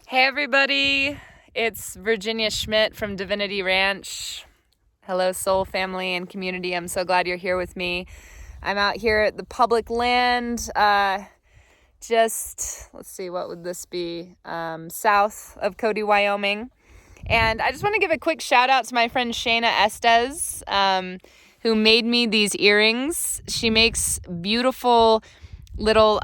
Hey everybody, it's Virginia Schmidt from Divinity Ranch. Hello soul family and community, I'm so glad you're here with me. I'm out here at the public land, let's see, what would this be? South of Cody, Wyoming. And I just want to give a quick shout out to my friend Shana Estes, who made me these earrings. She makes beautiful little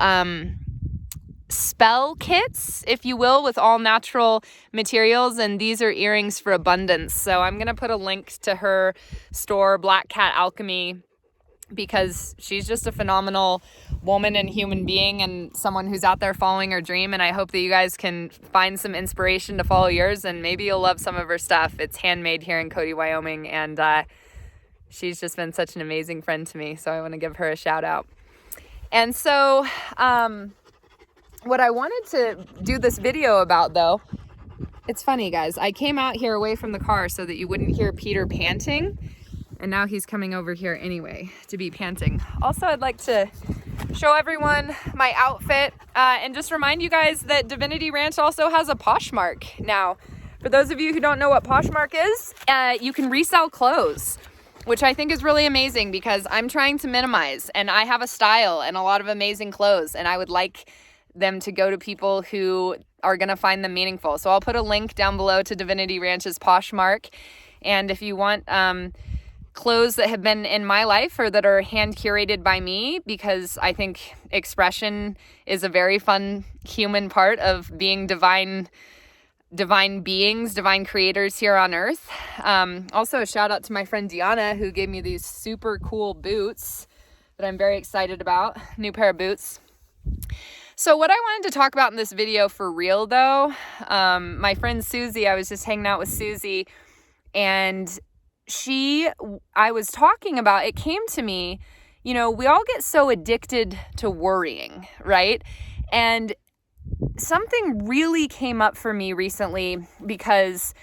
spell kits, if you will, with all natural materials, and these are earrings for abundance. So I'm gonna put a link to her store, Black Cat Alchemy, because she's just a phenomenal woman and human being and someone who's out there following her dream. And I hope that you guys can find some inspiration to follow yours, and maybe you'll love some of her stuff. It's handmade here in Cody, Wyoming, and she's just been such an amazing friend to me, so I want to give her a shout out. And so what I wanted to do this video about, though, it's funny, guys. I came out here away from the car so that you wouldn't hear Peter panting, and now he's coming over here anyway to be panting. Also, I'd like to show everyone my outfit and just remind you guys that Divinity Ranch also has a poshmark now. For those of you who don't know what poshmark is, you can resell clothes, which I think is really amazing because I'm trying to minimize, and I have a style and a lot of amazing clothes, and I would like them to go to people who are going to find them meaningful. So I'll put a link down below to Divinity Ranch's poshmark. And if you want clothes that have been in my life or that are hand curated by me, because I think expression is a very fun human part of being divine beings, divine creators here on earth. Also a shout out to my friend Diana, who gave me these super cool boots that I'm very excited about. New pair of boots. So what I wanted to talk about in this video for real, though, my friend Susie, I was just hanging out with Susie, and I was talking about, it came to me, you know, we all get so addicted to worrying, right? And something really came up for me recently because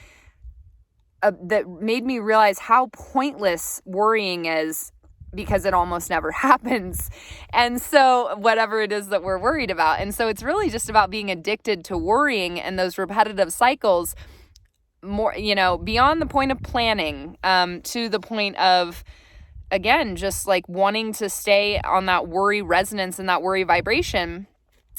that made me realize how pointless worrying is, because it almost never happens. And so whatever it is that we're worried about. And so it's really just about being addicted to worrying and those repetitive cycles, more, you know, beyond the point of planning, to the point of, again, just like wanting to stay on that worry resonance and that worry vibration.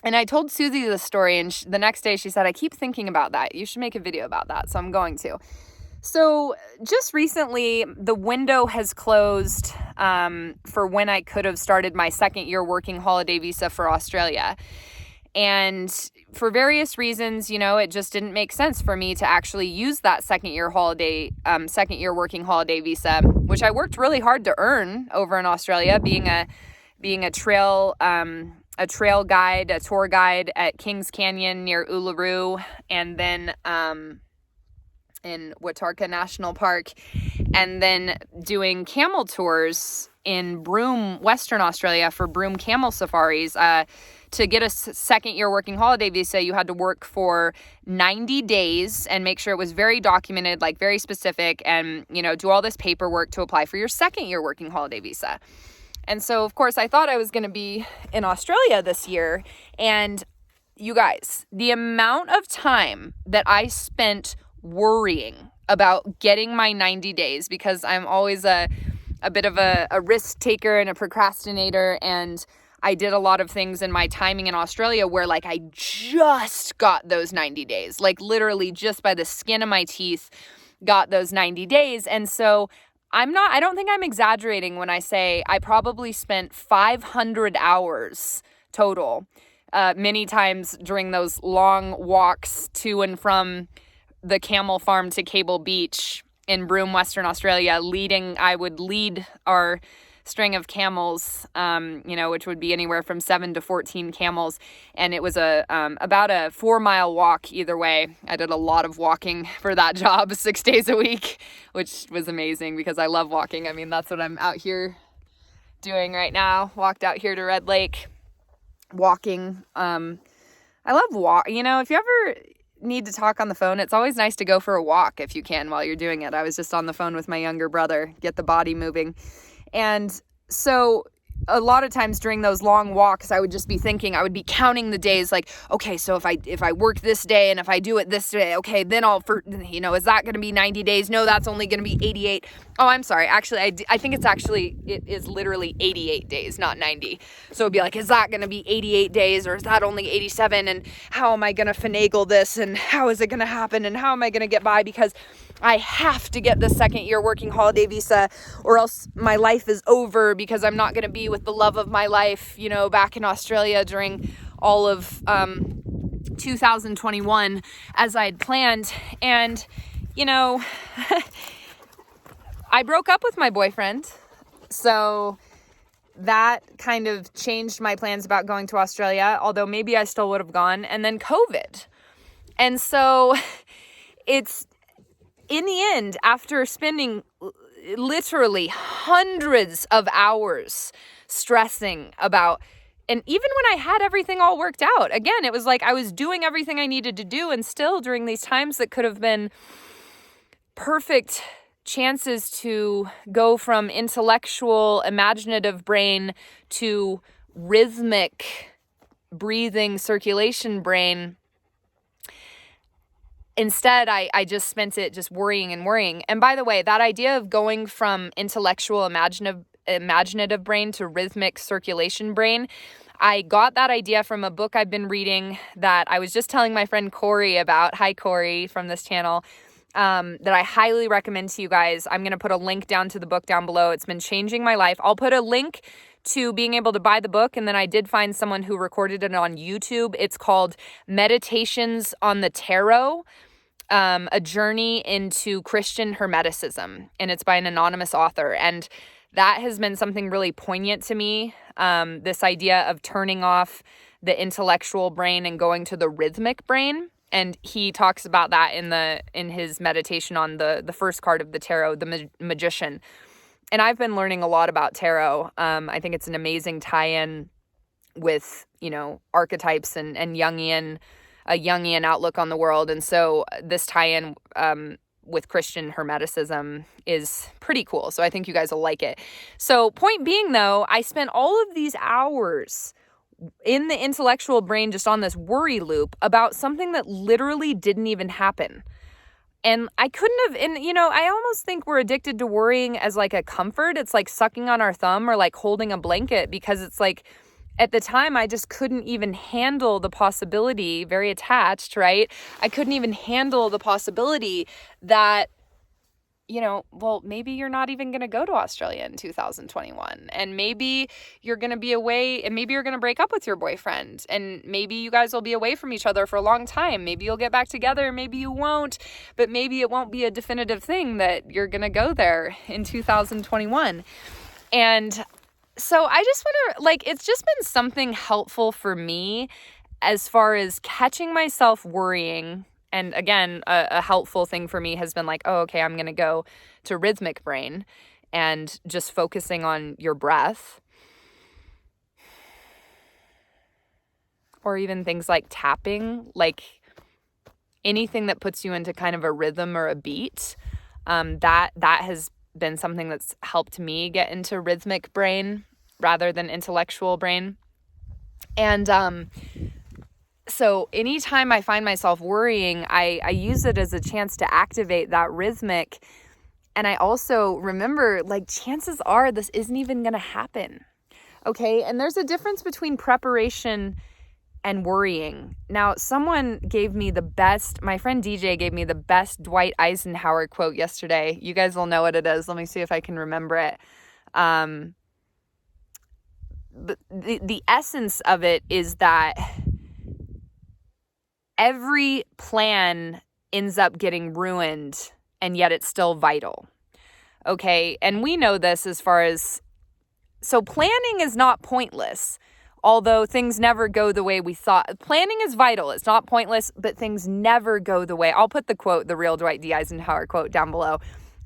And I told Susie the story, and the next day she said, I keep thinking about that. You should make a video about that. So I'm going to. So just recently, the window has closed for when I could have started my second year working holiday visa for Australia. And for various reasons, you know, it just didn't make sense for me to actually use that second year working holiday visa, which I worked really hard to earn over in Australia, being a trail guide, a tour guide at Kings Canyon near Uluru, and then in Watarka National Park, and then doing camel tours in Broome, Western Australia, for Broome camel safaris. To get a second year working holiday visa, you had to work for 90 days and make sure it was very documented, like very specific, and, you know, do all this paperwork to apply for your second year working holiday visa. And so, of course, I thought I was going to be in Australia this year. And you guys, the amount of time that I spent worrying about getting my 90 days, because I'm always a bit of a risk taker and a procrastinator, and I did a lot of things in my timing in Australia where, like, I just got those 90 days, like literally just by the skin of my teeth got those 90 days. And so I don't think I'm exaggerating when I say I probably spent 500 hours total, many times during those long walks to and from the camel farm to Cable Beach in Broome, Western Australia. I would lead our string of camels, you know, which would be anywhere from 7 to 14 camels. And it was about a 4-mile walk either way. I did a lot of walking for that job 6 days a week, which was amazing because I love walking. I mean, that's what I'm out here doing right now. Walked out here to Red Lake, walking. I love you know, if you ever need to talk on the phone, it's always nice to go for a walk if you can while you're doing it. I was just on the phone with my younger brother, get the body moving. And so a lot of times during those long walks, I would just be thinking, I would be counting the days like, okay, so if I work this day and if I do it this day, okay, then is that going to be 90 days? No, that's only going to be 88. Oh, I'm sorry. Actually, I think it is literally 88 days, not 90. So it'd be like, is that going to be 88 days or is that only 87? And how am I going to finagle this? And how is it going to happen? And how am I going to get by? Because I have to get the second year working holiday visa or else my life is over because I'm not going to be with the love of my life, back in Australia during all of 2021 as I had planned. And, I broke up with my boyfriend. So that kind of changed my plans about going to Australia, although maybe I still would have gone. And then COVID. And so it's, in the end, after spending literally hundreds of hours stressing about, and even when I had everything all worked out, again, it was like I was doing everything I needed to do, and still during these times that could have been perfect chances to go from intellectual, imaginative brain to rhythmic, breathing, circulation brain. Instead, I just spent it just worrying and worrying. And by the way, that idea of going from intellectual, imaginative brain to rhythmic circulation brain, I got that idea from a book I've been reading that I was just telling my friend Corey about. Hi, Corey, from this channel, that I highly recommend to you guys. I'm going to put a link down to the book down below. It's been changing my life. I'll put a link to being able to buy the book. And then I did find someone who recorded it on YouTube. It's called Meditations on the Tarot, a journey into Christian Hermeticism. And it's by an anonymous author. And that has been something really poignant to me. This idea of turning off the intellectual brain and going to the rhythmic brain. And he talks about that in his meditation on the first card of the tarot, the Magician. And I've been learning a lot about tarot. I think it's an amazing tie-in with, archetypes and Jungian, a Jungian outlook on the world. And so this tie-in with Christian Hermeticism is pretty cool. So I think you guys will like it. So point being, though, I spent all of these hours in the intellectual brain just on this worry loop about something that literally didn't even happen. And I couldn't have, and I almost think we're addicted to worrying as like a comfort. It's like sucking on our thumb or like holding a blanket, because it's like, at the time, I just couldn't even handle the possibility, very attached, right? I couldn't even handle the possibility that, maybe you're not even going to go to Australia in 2021. And maybe you're going to be away, and maybe you're going to break up with your boyfriend. And maybe you guys will be away from each other for a long time. Maybe you'll get back together, maybe you won't. But maybe it won't be a definitive thing that you're going to go there in 2021. And so I just want to, it's just been something helpful for me as far as catching myself worrying. And again, a helpful thing for me has been like, oh, okay, I'm going to go to rhythmic brain and just focusing on your breath. Or even things like tapping, like anything that puts you into kind of a rhythm or a beat. That has been something that's helped me get into rhythmic brain rather than intellectual brain. And so anytime I find myself worrying, I use it as a chance to activate that rhythmic. And I also remember, chances are this isn't even going to happen. Okay. And there's a difference between preparation and worrying. Now, someone gave me my friend DJ gave me the best Dwight Eisenhower quote yesterday. You guys will know what it is. Let me see if I can remember it. But the essence of it is that every plan ends up getting ruined, and yet it's still vital. Okay. And we know this as far as, so planning is not pointless. Although things never go the way we thought. Planning is vital. It's not pointless, but things never go the way. I'll put the quote, the real Dwight D Eisenhower quote, down below.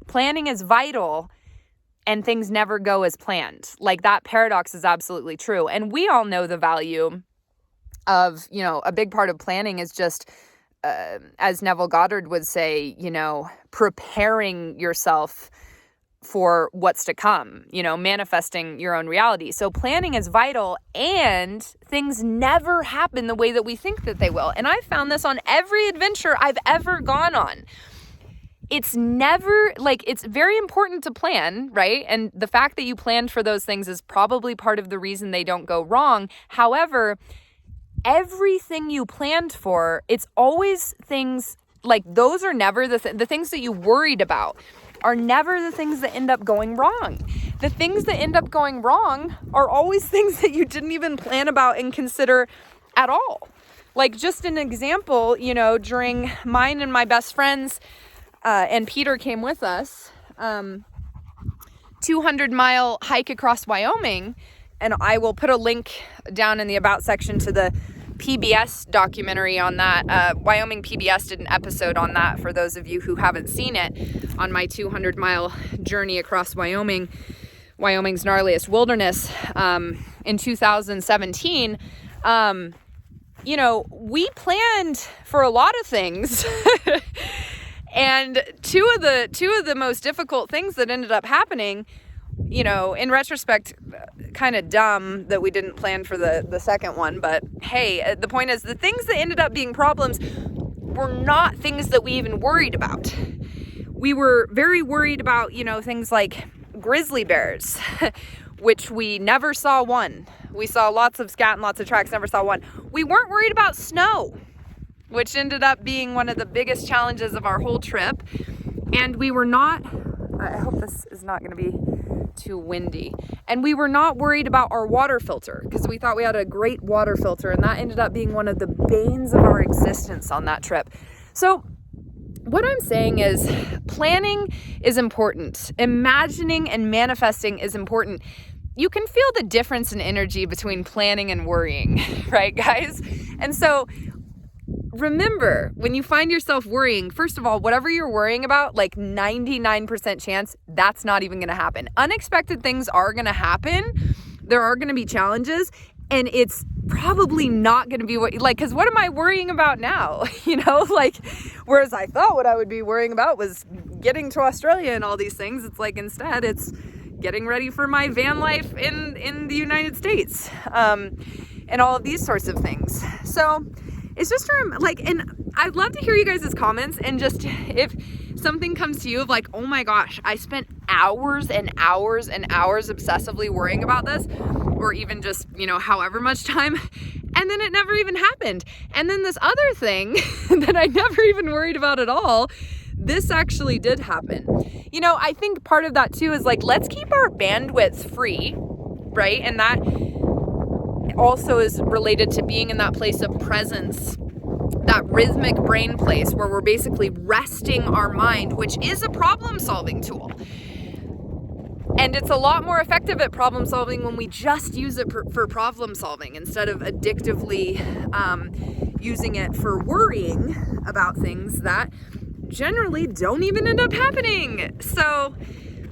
Planning is vital, and things never go as planned. That paradox is absolutely true. And we all know the value of, a big part of planning is just, as Neville Goddard would say, preparing yourself for what's to come, manifesting your own reality. So planning is vital, and things never happen the way that we think that they will. And I've found this on every adventure I've ever gone on. It's never it's very important to plan, right? And the fact that you planned for those things is probably part of the reason they don't go wrong. However, everything you planned for, it's always things those are never the things that you worried about are never the things that end up going wrong. The things that end up going wrong are always things that you didn't even plan about and consider at all. Just an example, during mine and my best friends, and Peter came with us, 200-mile hike across Wyoming, and I will put a link down in the About section to the PBS documentary on that. Wyoming PBS did an episode on that for those of you who haven't seen it, on my 200-mile journey across Wyoming's gnarliest wilderness in 2017. We planned for a lot of things. And two of the most difficult things that ended up happening, in retrospect, kind of dumb that we didn't plan for the second one. But hey, the point is, the things that ended up being problems were not things that we even worried about. We were very worried about, things like grizzly bears, which we never saw one. We saw lots of scat and lots of tracks, never saw one. We weren't worried about snow, which ended up being one of the biggest challenges of our whole trip. And we were not, I hope this is not going to be too windy. And we were not worried about our water filter, because we thought we had a great water filter, and that ended up being one of the banes of our existence on that trip. So what I'm saying is, planning is important. Imagining and manifesting is important. You can feel the difference in energy between planning and worrying, right, guys? And so remember, when you find yourself worrying, first of all, whatever you're worrying about, 99% chance, that's not even going to happen. Unexpected things are going to happen. There are going to be challenges, and it's probably not going to be because what am I worrying about now? Whereas I thought what I would be worrying about was getting to Australia and all these things. It's instead it's getting ready for my van life in the United States, and all of these sorts of things. So it's just and I'd love to hear you guys' comments, and just if something comes to you of oh my gosh, I spent hours and hours and hours obsessively worrying about this, or even just, however much time, and then it never even happened. And then this other thing that I never even worried about at all, this actually did happen. I think part of that too is let's keep our bandwidth free, right? And that also is related to being in that place of presence, that rhythmic brain place where we're basically resting our mind, which is a problem-solving tool. And it's a lot more effective at problem solving when we just use it for problem solving instead of addictively using it for worrying about things that generally don't even end up happening. So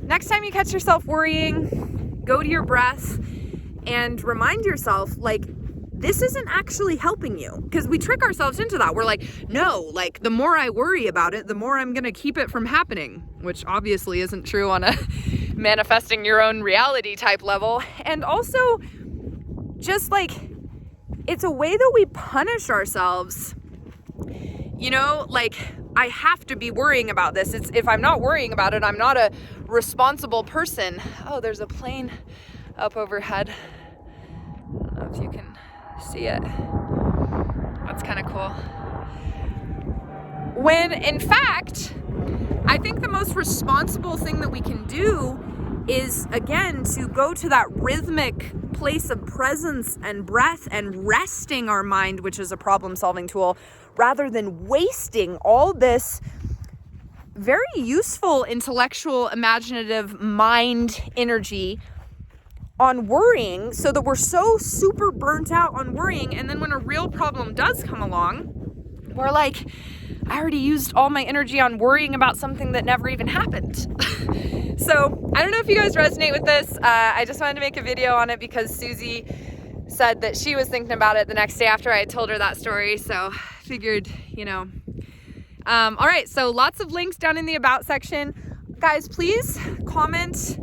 next time you catch yourself worrying, go to your breath and remind yourself, this isn't actually helping you. Because we trick ourselves into that. We're no, the more I worry about it, the more I'm going to keep it from happening, which obviously isn't true on a manifesting your own reality type level. And also, just it's a way that we punish ourselves. I have to be worrying about this. If I'm not worrying about it, I'm not a responsible person. Oh, there's a plane up overhead. I don't know if you can see it. That's kind of cool. When in fact, I think the most responsible thing that we can do is, again, to go to that rhythmic place of presence and breath and resting our mind, which is a problem-solving tool, rather than wasting all this very useful, intellectual, imaginative mind energy on worrying, so that we're so super burnt out on worrying. And then when a real problem does come along, we're I already used all my energy on worrying about something that never even happened. So I don't know if you guys resonate with this. I just wanted to make a video on it because Susie said that she was thinking about it the next day after I had told her that story. So figured, all right. So lots of links down in the About section. guys, please comment.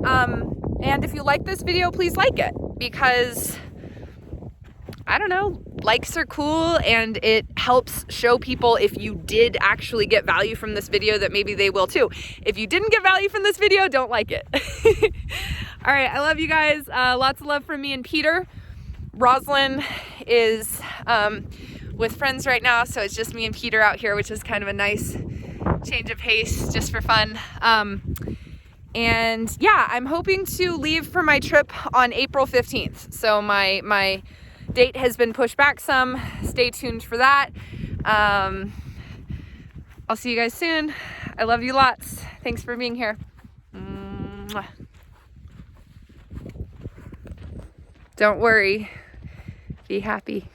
And if you like this video, please like it, because I don't know, likes are cool and it helps show people if you did actually get value from this video that maybe they will too. If you didn't get value from this video, don't like it. All right, I love you guys. Lots of love from me and Peter. Roslyn is with friends right now, so it's just me and Peter out here, which is kind of a nice change of pace just for fun. And yeah, I'm hoping to leave for my trip on April 15th. So my date has been pushed back some. Stay tuned for that. I'll see you guys soon. I love you lots. Thanks for being here. Mwah. Don't worry. Be happy.